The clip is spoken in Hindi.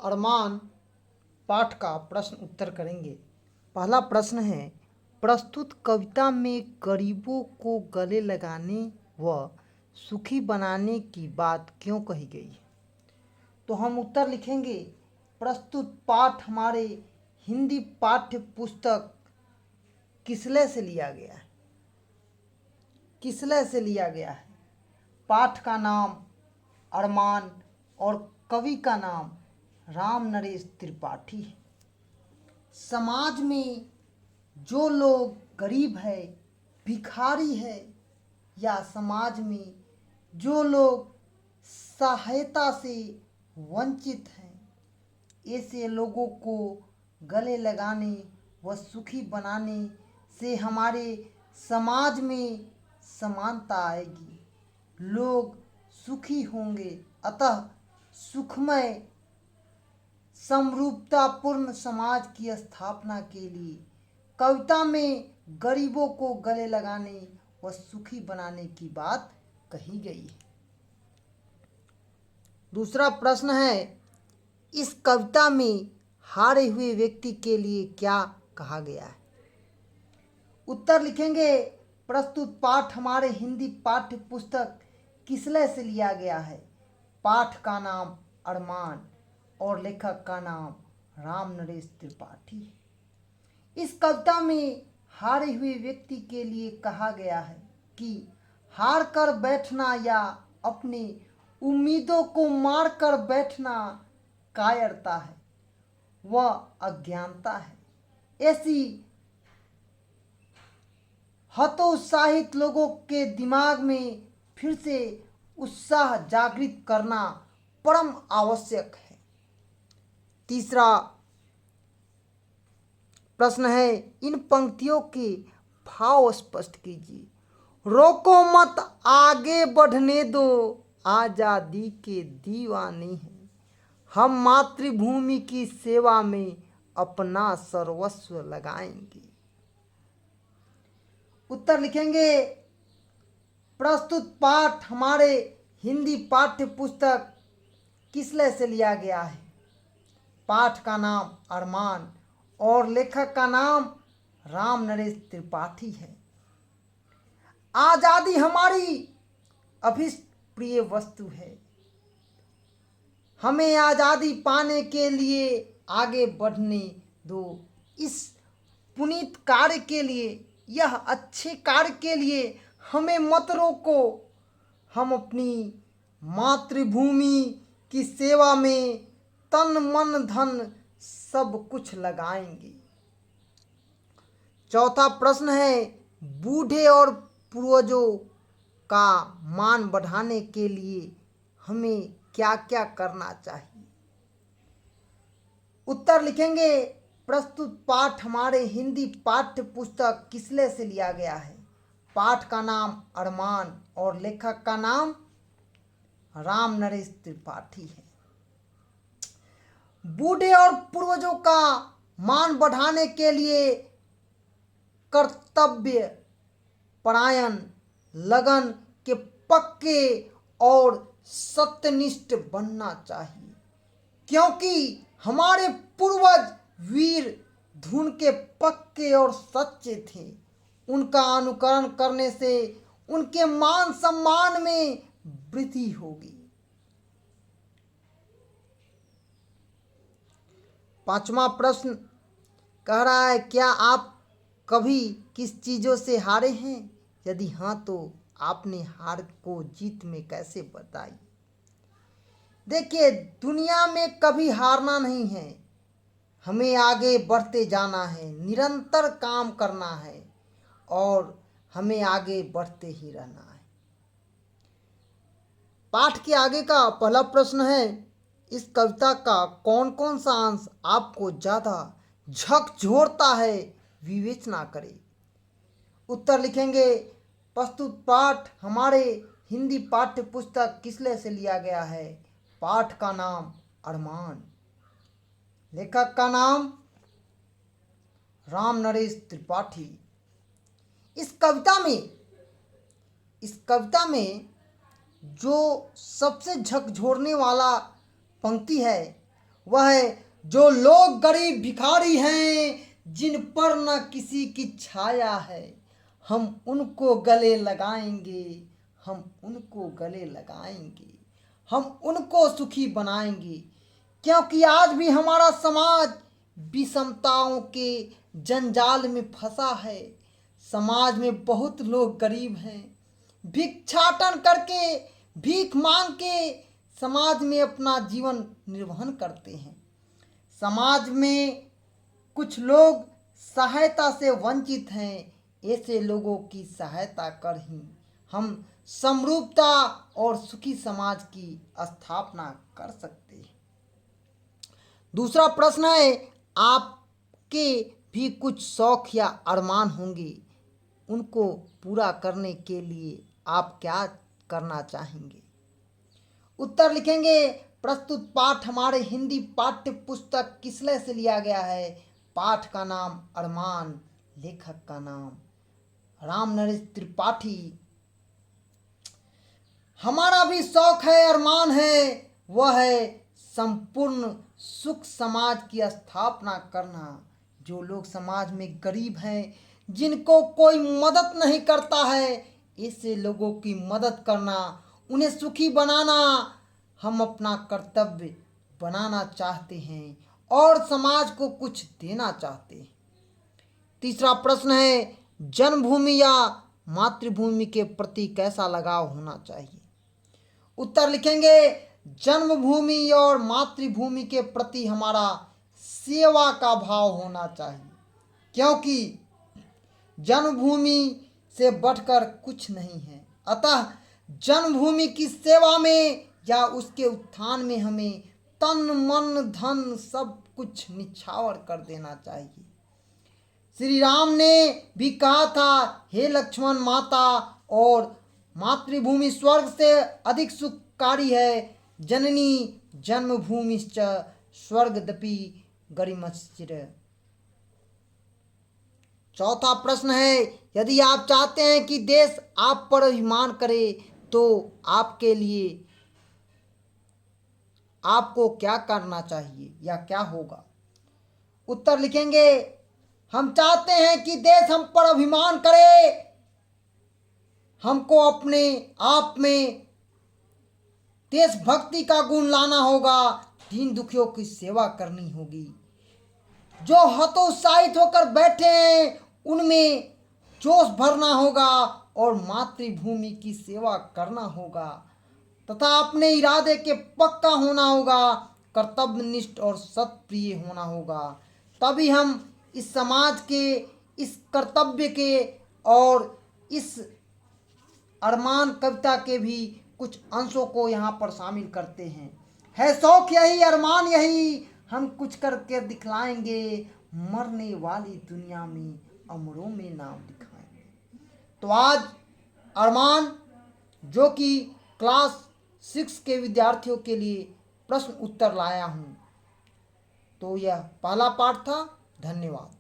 अरमान पाठ का प्रश्न उत्तर करेंगे। पहला प्रश्न है, प्रस्तुत कविता में गरीबों को गले लगाने व सुखी बनाने की बात क्यों कही गई है? तो हम उत्तर लिखेंगे, प्रस्तुत पाठ हमारे हिंदी पाठ्य पुस्तक किसले से लिया गया है। किसले से लिया गया है। पाठ का नाम अरमान और कवि का नाम राम नरेश त्रिपाठी है। समाज में जो लोग गरीब है, भिखारी है, या समाज में जो लोग सहायता से वंचित हैं, ऐसे लोगों को गले लगाने व सुखी बनाने से हमारे समाज में समानता आएगी, लोग सुखी होंगे। अतः सुखमय समरूपतापूर्ण समाज की स्थापना के लिए कविता में गरीबों को गले लगाने व सुखी बनाने की बात कही गई है। दूसरा प्रश्न है, इस कविता में हारे हुए व्यक्ति के लिए क्या कहा गया है? उत्तर लिखेंगे, प्रस्तुत पाठ हमारे हिंदी पाठ्य पुस्तक किसले से लिया गया है। पाठ का नाम अरमान और लेखक का नाम राम नरेश त्रिपाठी है। इस कविता में हारे हुए व्यक्ति के लिए कहा गया है कि हार कर बैठना या अपने उम्मीदों को मार कर बैठना कायरता है, वह अज्ञानता है। ऐसी हतोत्साहित लोगों के दिमाग में फिर से उत्साह जागृत करना परम आवश्यक है। तीसरा प्रश्न है, इन पंक्तियों के भाव स्पष्ट कीजिए। रोको मत आगे बढ़ने दो, आजादी के दीवाने हैं, हम मातृभूमि की सेवा में अपना सर्वस्व लगाएंगे। उत्तर लिखेंगे, प्रस्तुत पाठ हमारे हिंदी पाठ्य पुस्तक किसले से लिया गया है। पाठ का नाम अरमान और लेखक का नाम राम नरेश त्रिपाठी है। आज़ादी हमारी अभिष्ट प्रिय वस्तु है, हमें आज़ादी पाने के लिए आगे बढ़ने दो। इस पुनीत कार्य के लिए, यह अच्छे कार्य के लिए हमें मत रोको, हम अपनी मातृभूमि की सेवा में तन मन धन सब कुछ लगाएंगे। चौथा प्रश्न है, बूढ़े और पूर्वजों का मान बढ़ाने के लिए हमें क्या क्या करना चाहिए। उत्तर लिखेंगे, प्रस्तुत पाठ हमारे हिंदी पाठ्य पुस्तक किसले से लिया गया है। पाठ का नाम अरमान और लेखक का नाम राम नरेश त्रिपाठी है। बूढ़े और पूर्वजों का मान बढ़ाने के लिए कर्तव्य परायण, लगन के पक्के और सत्यनिष्ठ बनना चाहिए, क्योंकि हमारे पूर्वज वीर धुन के पक्के और सच्चे थे। उनका अनुकरण करने से उनके मान सम्मान में वृद्धि होगी। पांचवा प्रश्न कह रहा है, क्या आप कभी किस चीज़ों से हारे हैं? यदि हाँ तो आपने हार को जीत में कैसे बताई। देखिए, दुनिया में कभी हारना नहीं है, हमें आगे बढ़ते जाना है, निरंतर काम करना है और हमें आगे बढ़ते ही रहना है। पाठ के आगे का पहला प्रश्न है, इस कविता का कौन कौन सा अंश आपको ज़्यादा झकझोरता है, विवेचना करें। उत्तर लिखेंगे, प्रस्तुत पाठ हमारे हिंदी पाठ्य पुस्तक किसले से लिया गया है। पाठ का नाम अरमान, लेखक का नाम राम नरेश त्रिपाठी। इस कविता में जो सबसे झकझोरने वाला पंक्ति है वह है जो लोग गरीब भिखारी हैं, जिन पर न किसी की छाया है, हम उनको गले लगाएंगे, हम उनको गले लगाएंगे, हम उनको सुखी बनाएंगे। क्योंकि आज भी हमारा समाज विषमताओं के जंजाल में फंसा है। समाज में बहुत लोग गरीब हैं, भिक्षाटन करके, भीख मांग के समाज में अपना जीवन निर्वहन करते हैं। समाज में कुछ लोग सहायता से वंचित हैं। ऐसे लोगों की सहायता कर ही हम समरूपता और सुखी समाज की स्थापना कर सकते हैं। दूसरा प्रश्न है, आपके भी कुछ शौक या अरमान होंगे, उनको पूरा करने के लिए आप क्या करना चाहेंगे? उत्तर लिखेंगे। प्रस्तुत पाठ हमारे हिंदी पाठ्य पुस्तक किसले से लिया गया है? पाठ का नाम अरमान, लेखक का नाम राम नरेश त्रिपाठी। हमारा भी शौक है, अरमान है, वह है संपूर्ण सुख समाज की स्थापना करना। जो लोग समाज में गरीब हैं, जिनको कोई मदद नहीं करता है, ऐसे लोगों की मदद करना, उन्हें सुखी बनाना हम अपना कर्तव्य बनाना चाहते हैं और समाज को कुछ देना चाहते हैं। तीसरा प्रश्न है, जन्मभूमि या मातृभूमि के प्रति कैसा लगाव होना चाहिए? उत्तर लिखेंगे। जन्मभूमि और मातृभूमि के प्रति हमारा सेवा का भाव होना चाहिए, क्योंकि जन्मभूमि से बढ़कर कुछ नहीं है। अतः जन्मभूमि की सेवा में या उसके उत्थान में हमें तन मन धन सब कुछ निछावर कर देना चाहिए। श्री राम ने भी कहा था, हे लक्ष्मण, माता और मातृभूमि स्वर्ग से अधिक सुखकारी है। जननी जन्मभूमिश्च स्वर्गदपि गरिमश्चिर। चौथा प्रश्न है, यदि आप चाहते हैं कि देश आप पर अभिमान करे तो आपके लिए आपको क्या करना चाहिए या क्या होगा? उत्तर लिखेंगे। हम चाहते हैं कि देश हम पर अभिमान करे। हमको अपने आप में देशभक्ति का गुण लाना होगा, दीन दुखियों की सेवा करनी होगी। जो हतोत्साहित होकर बैठे हैं उनमें जोश भरना होगा और मातृभूमि की सेवा करना होगा तथा अपने इरादे के पक्का होना होगा, कर्तव्यनिष्ठ और सत्प्रिय होना होगा। तभी हम इस समाज के, इस कर्तव्य के और इस अरमान कविता के भी कुछ अंशों को यहाँ पर शामिल करते हैं। है शौक यही, अरमान यही, हम कुछ करके दिखलाएंगे, मरने वाली दुनिया में अमरों में नाम लिखाएंगे। तो आज अरमान, जो कि क्लास 6 के विद्यार्थियों के लिए प्रश्न उत्तर लाया हूँ, तो यह पहला पाठ था। धन्यवाद।